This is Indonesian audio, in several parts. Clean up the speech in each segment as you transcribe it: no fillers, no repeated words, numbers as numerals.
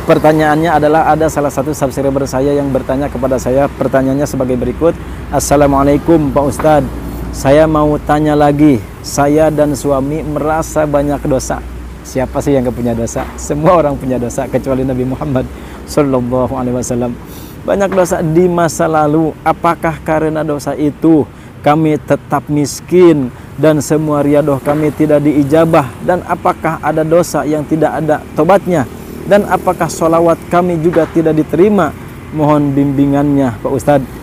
Pertanyaannya adalah ada salah satu subscriber saya yang bertanya kepada saya. Pertanyaannya sebagai berikut. Assalamualaikum Pak Ustadz, saya mau tanya lagi. Saya dan suami merasa banyak dosa. Siapa sih yang gak punya dosa? Semua orang punya dosa kecuali Nabi Muhammad Sallallahu Alaihi Wasallam. Banyak dosa di masa lalu. Apakah karena dosa itu kami tetap miskin dan semua riadoh kami tidak diijabah? Dan apakah ada dosa yang tidak ada tobatnya? Dan apakah sholawat kami juga tidak diterima? Mohon bimbingannya Pak Ustadz.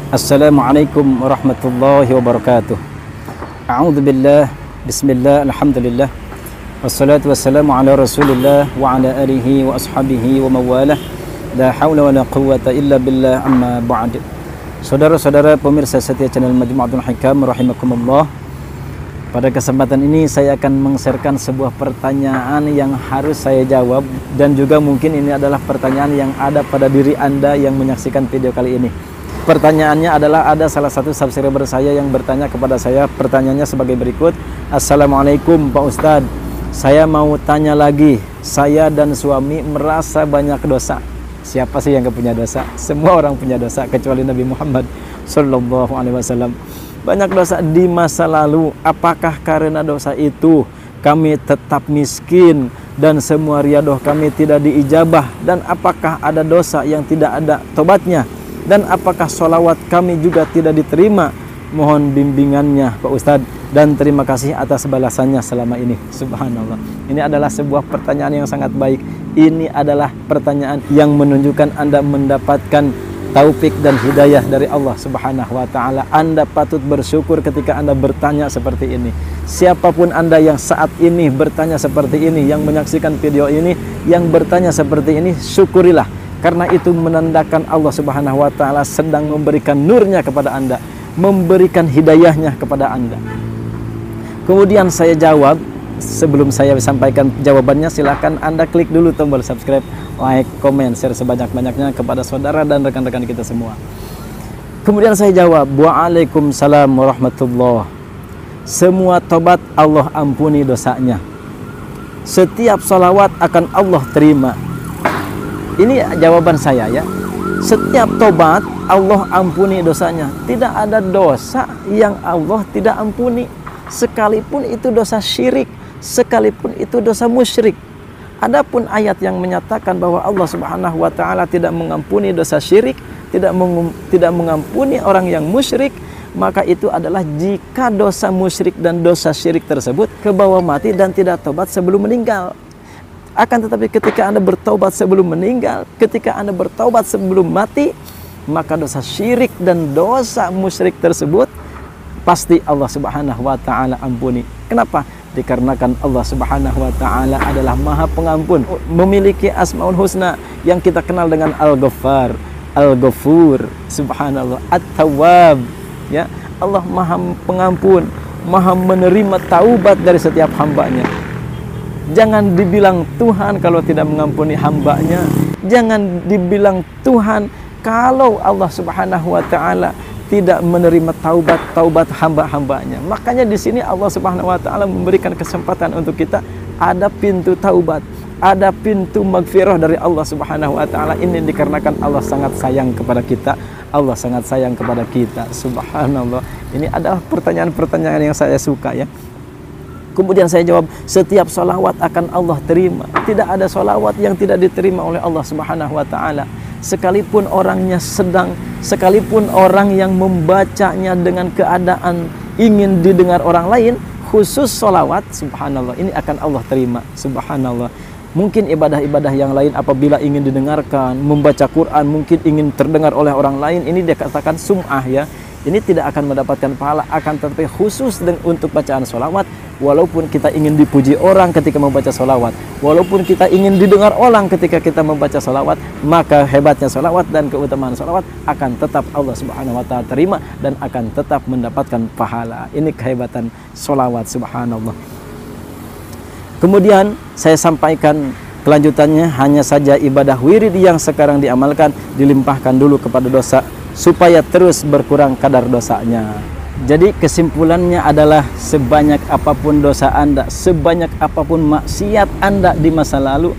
Assalamualaikum warahmatullahi wabarakatuh. A'udzubillah, bismillah, alhamdulillah, wassalatu wassalamu ala rasulillah wa ala alihi wa ashabihi wa mawalah. La hawla wa la quwwata illa billah, amma ba'd. Saudara-saudara pemirsa setia channel Majmu'atul Hikam rahimakumullah, pada kesempatan ini saya akan meng-sharekan sebuah pertanyaan yang harus saya jawab, dan juga mungkin ini adalah pertanyaan yang ada pada diri Anda yang menyaksikan video kali ini. Pertanyaannya adalah ada salah satu subscriber saya yang bertanya kepada saya. Pertanyaannya sebagai berikut. Assalamualaikum Pak Ustadz, saya mau tanya lagi. Saya dan suami merasa banyak dosa. Siapa sih yang gak punya dosa? Semua orang punya dosa kecuali Nabi Muhammad Sallallahu Alaihi Wasallam. Banyak dosa di masa lalu. Apakah karena dosa itu kami tetap miskin dan semua riadoh kami tidak diijabah? Dan apakah ada dosa yang tidak ada tobatnya? Dan apakah sholawat kami juga tidak diterima? Mohon bimbingannya Pak Ustadz, dan terima kasih atas balasannya selama ini. Subhanallah, ini adalah sebuah pertanyaan yang sangat baik. Ini adalah pertanyaan yang menunjukkan Anda mendapatkan taufik dan hidayah dari Allah Subhanahu wa Ta'ala. Anda patut bersyukur ketika Anda bertanya seperti ini. Siapapun Anda yang saat ini bertanya seperti ini, yang menyaksikan video ini, yang bertanya seperti ini, syukurilah. Karena itu menandakan Allah Subhanahu wa Ta'ala sedang memberikan nurnya kepada Anda, memberikan hidayahnya kepada Anda. Kemudian saya jawab. Sebelum saya sampaikan jawabannya, silahkan Anda klik dulu tombol subscribe, like, komen, share sebanyak-banyaknya kepada saudara dan rekan-rekan kita semua. Kemudian saya jawab, waalaikumsalam warahmatullahi. Semua tobat Allah ampuni dosanya. Setiap salawat akan Allah terima. Ini jawaban saya ya. Setiap tobat Allah ampuni dosanya. Tidak ada dosa yang Allah tidak ampuni, sekalipun itu dosa syirik, sekalipun itu dosa musyrik. Adapun ayat yang menyatakan bahwa Allah Subhanahu wa Ta'ala tidak mengampuni dosa syirik, tidak mengampuni orang yang musyrik, maka itu adalah jika dosa musyrik dan dosa syirik tersebut kebawa mati dan tidak tobat sebelum meninggal. Akan tetapi ketika Anda bertaubat sebelum meninggal, ketika Anda bertaubat sebelum mati, maka dosa syirik dan dosa musyrik tersebut pasti Allah Subhanahu wa Ta'ala ampuni. Kenapa? Dikarenakan Allah Subhanahu wa Ta'ala adalah Maha Pengampun, memiliki Asmaul Husna yang kita kenal dengan Al-Ghaffar, Al-Ghafur, Subhanallah, At-Tawwab, ya. Allah Maha Pengampun, Maha menerima taubat dari setiap hambanya. Jangan dibilang Tuhan kalau tidak mengampuni hambanya. Jangan dibilang Tuhan kalau Allah Subhanahu wa Ta'ala tidak menerima taubat hamba-hambanya. Makanya di sini Allah Subhanahu wa Ta'ala memberikan kesempatan untuk kita, ada pintu taubat, ada pintu magfirah dari Allah Subhanahu wa Ta'ala. Ini dikarenakan Allah sangat sayang kepada kita. Allah sangat sayang kepada kita. Subhanallah. Ini adalah pertanyaan-pertanyaan yang saya suka ya. Kemudian saya jawab, setiap sholawat akan Allah terima. Tidak ada sholawat yang tidak diterima oleh Allah Subhanahu wa Ta'ala. sekalipun orangnya sedang, sekalipun orang yang membacanya dengan keadaan ingin didengar orang lain, khusus sholawat, subhanallah, ini akan Allah terima, subhanallah. Mungkin ibadah-ibadah yang lain apabila ingin didengarkan, membaca Quran mungkin ingin terdengar oleh orang lain, ini dikatakan sum'ah ya. Ini tidak akan mendapatkan pahala, akan tetapi khusus untuk bacaan sholawat, walaupun kita ingin dipuji orang ketika membaca sholawat, walaupun kita ingin didengar orang ketika kita membaca sholawat, maka hebatnya sholawat dan keutamaan sholawat akan tetap Allah Subhanahu wa Ta'ala terima dan akan tetap mendapatkan pahala. Ini kehebatan sholawat, subhanallah. Kemudian saya sampaikan kelanjutannya, hanya saja ibadah wirid yang sekarang diamalkan dilimpahkan dulu kepada dosa supaya terus berkurang kadar dosanya. Jadi kesimpulannya adalah sebanyak apapun dosa Anda, sebanyak apapun maksiat Anda di masa lalu,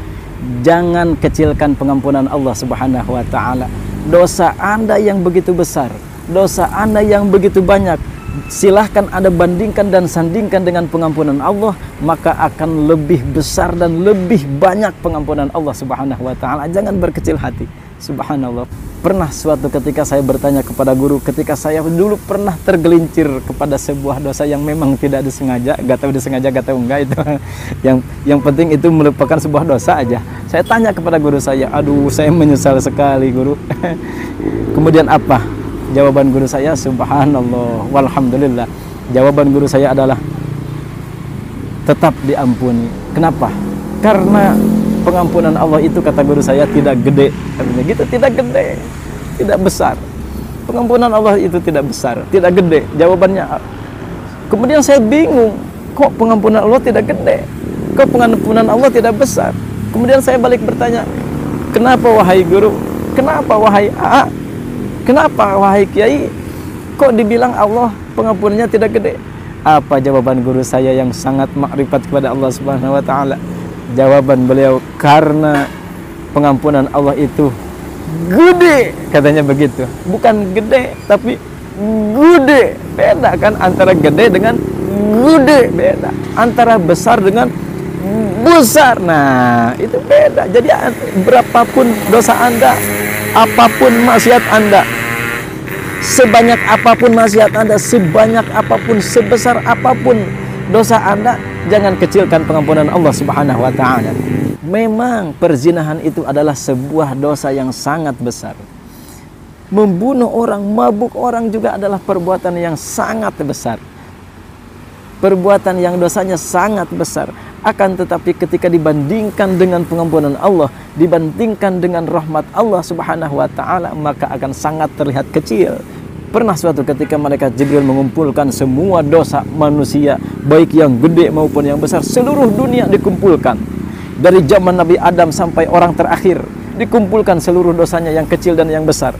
jangan kecilkan pengampunan Allah Subhanahu wa Ta'ala. Dosa Anda yang begitu besar, dosa Anda yang begitu banyak, silahkan Anda bandingkan dan sandingkan dengan pengampunan Allah, maka akan lebih besar dan lebih banyak pengampunan Allah Subhanahu wa Ta'ala. Jangan berkecil hati, subhanallah. Pernah suatu ketika saya bertanya kepada guru, ketika saya dulu pernah tergelincir kepada sebuah dosa yang memang tidak disengaja, gak tahu disengaja gak tahu enggak itu yang penting itu merupakan sebuah dosa aja. Saya tanya kepada guru saya, aduh saya menyesal sekali guru. Kemudian apa jawaban guru saya? Subhanallah walhamdulillah, jawaban guru saya adalah tetap diampuni. Kenapa? Karena pengampunan Allah itu, kata guru saya, tidak gede, katanya gitu, tidak gede, tidak besar. Pengampunan Allah itu tidak besar, tidak gede. Jawabannya. Kemudian saya bingung, kok pengampunan Allah tidak gede, kok pengampunan Allah tidak besar. Kemudian saya balik bertanya, kenapa wahai guru, kenapa wahai A, kenapa wahai kiai, kok dibilang Allah pengampunannya tidak gede? Apa jawaban guru saya yang sangat makrifat kepada Allah Subhanahu wa Ta'ala? Jawaban beliau, karena pengampunan Allah itu gede, katanya begitu. Bukan gede, tapi gede. Beda kan antara gede dengan gede, beda. Antara besar dengan besar. Nah, itu beda. Jadi berapapun dosa Anda, apapun maksiat Anda, sebanyak apapun maksiat Anda, sebanyak apapun, sebesar apapun dosa Anda, jangan kecilkan pengampunan Allah Subhanahu wa Ta'ala. Memang perzinahan itu adalah sebuah dosa yang sangat besar. Membunuh orang, mabuk orang juga adalah perbuatan yang sangat besar. Perbuatan yang dosanya sangat besar. Akan tetapi ketika dibandingkan dengan pengampunan Allah, dibandingkan dengan rahmat Allah Subhanahu wa Ta'ala, maka akan sangat terlihat kecil. Pernah suatu ketika malaikat Jibril mengumpulkan semua dosa manusia, baik yang gede maupun yang besar, seluruh dunia dikumpulkan. Dari zaman Nabi Adam sampai orang terakhir, dikumpulkan seluruh dosanya yang kecil dan yang besar.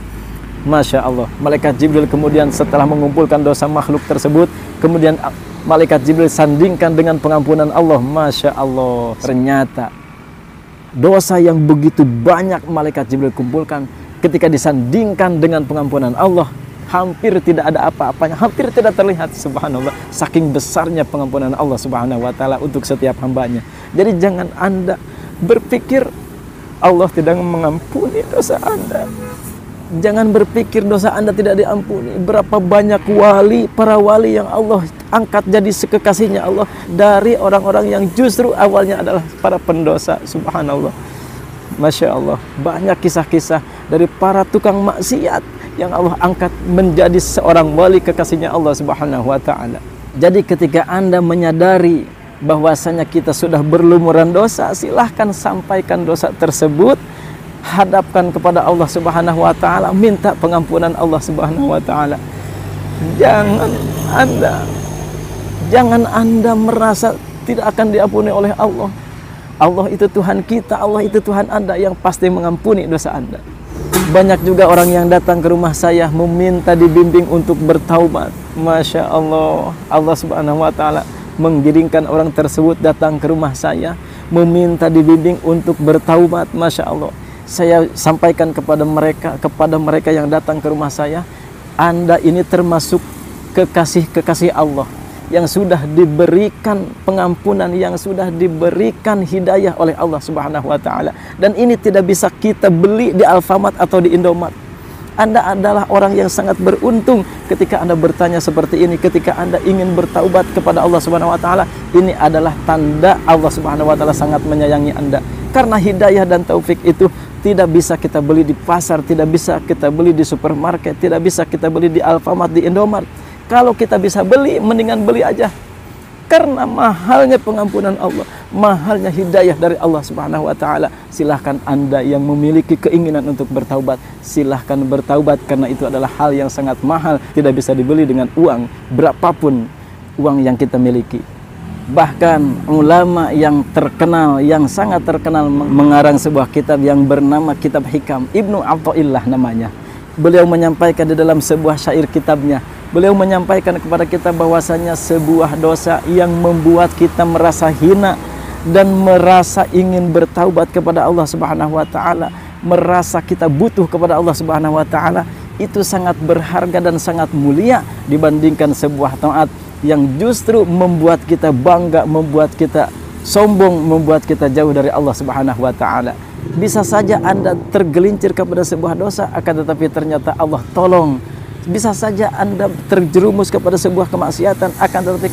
Masya Allah. Malaikat Jibril kemudian setelah mengumpulkan dosa makhluk tersebut, kemudian malaikat Jibril sandingkan dengan pengampunan Allah. Masya Allah. Ternyata dosa yang begitu banyak malaikat Jibril kumpulkan, ketika disandingkan dengan pengampunan Allah, hampir tidak ada apa-apanya, hampir tidak terlihat, subhanallah, saking besarnya pengampunan Allah Subhanahu wa Ta'ala untuk setiap hambanya. Jadi jangan Anda berpikir Allah tidak mengampuni dosa Anda. Jangan berpikir dosa Anda tidak diampuni. Berapa banyak wali, para wali yang Allah angkat jadi sekekasihnya Allah, dari orang-orang yang justru awalnya adalah para pendosa, subhanallah. Masya Allah, banyak kisah-kisah dari para tukang maksiat yang Allah angkat menjadi seorang wali kekasihnya Allah Subhanahu wa Ta'ala. Jadi ketika Anda menyadari bahwasanya kita sudah berlumuran dosa, silahkan sampaikan dosa tersebut, hadapkan kepada Allah Subhanahu wa Ta'ala, minta pengampunan Allah Subhanahu wa Ta'ala. Jangan Anda merasa tidak akan diampuni oleh Allah. Allah itu Tuhan kita, Allah itu Tuhan Anda yang pasti mengampuni dosa Anda. Banyak juga orang yang datang ke rumah saya meminta dibimbing untuk bertaubat. Masya Allah, Allah Subhanahu wa Ta'ala menggiringkan orang tersebut datang ke rumah saya meminta dibimbing untuk bertaubat. Masya Allah. Saya sampaikan kepada mereka yang datang ke rumah saya, Anda ini termasuk kekasih-kekasih Allah. yang sudah diberikan pengampunan, yang sudah diberikan hidayah oleh Allah Subhanahu wa taala. Dan ini tidak bisa kita beli di Alfamart atau di Indomart. Anda adalah orang yang sangat beruntung ketika Anda bertanya seperti ini, ketika Anda ingin bertaubat kepada Allah Subhanahu wa taala. Ini adalah tanda Allah Subhanahu wa taala sangat menyayangi Anda. Karena hidayah dan taufik itu tidak bisa kita beli di pasar, tidak bisa kita beli di supermarket, tidak bisa kita beli di Alfamart, di Indomart. Kalau kita bisa beli, mendingan beli aja. Karena mahalnya pengampunan Allah, mahalnya hidayah dari Allah Subhanahu wa taala. Silahkan Anda yang memiliki keinginan untuk bertaubat, silahkan bertaubat, karena itu adalah hal yang sangat mahal, tidak bisa dibeli dengan uang berapapun uang yang kita miliki. Bahkan ulama yang terkenal, yang sangat terkenal, mengarang sebuah kitab yang bernama Kitab Hikam, Ibnu Athaillah namanya. Beliau menyampaikan di dalam sebuah syair kitabnya, beliau menyampaikan kepada kita bahwasanya sebuah dosa yang membuat kita merasa hina dan merasa ingin bertaubat kepada Allah Subhanahu wa taala, merasa kita butuh kepada Allah Subhanahu wa taala, itu sangat berharga dan sangat mulia dibandingkan sebuah taat yang justru membuat kita bangga, membuat kita sombong, membuat kita jauh dari Allah Subhanahu wa taala. Bisa saja Anda tergelincir kepada sebuah dosa, akan tetapi ternyata Allah tolong. Bisa saja Anda terjerumus kepada sebuah kemaksiatan, akan tetapi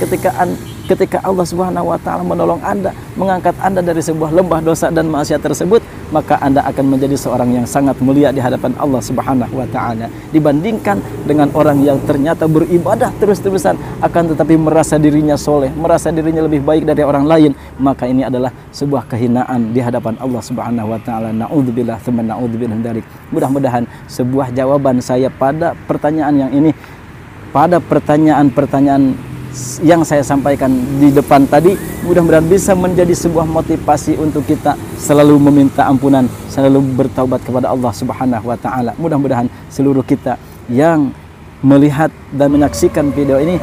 ketika Allah Subhanahu wa taala menolong Anda, mengangkat Anda dari sebuah lembah dosa dan maksiat tersebut, maka Anda akan menjadi seorang yang sangat mulia di hadapan Allah Subhanahu wa taala, dibandingkan dengan orang yang ternyata beribadah terus-terusan akan tetapi merasa dirinya soleh, merasa dirinya lebih baik dari orang lain. Maka ini adalah sebuah kehinaan di hadapan Allah Subhanahu wa taala. Naudzubillah tsumma naudzubillah min dzalik. Mudah-mudahan sebuah jawaban saya pada pertanyaan yang ini, pada pertanyaan-pertanyaan yang saya sampaikan di depan tadi, mudah-mudahan bisa menjadi sebuah motivasi untuk kita selalu meminta ampunan, selalu bertaubat kepada Allah Subhanahu wa taala. Mudah-mudahan seluruh kita yang melihat dan menyaksikan video ini,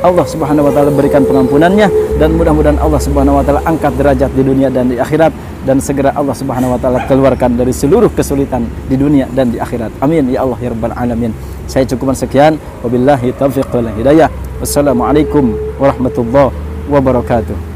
Allah Subhanahu wa taala berikan pengampunannya, dan mudah-mudahan Allah Subhanahu wa taala angkat derajat di dunia dan di akhirat, dan segera Allah Subhanahu wa taala keluarkan dari seluruh kesulitan di dunia dan di akhirat. Amin ya Allah ya rabbal alamin. Saya cukupkan sekian. Wabillahi taufiq wal hidayah. Wassalamualaikum warahmatullahi wabarakatuh.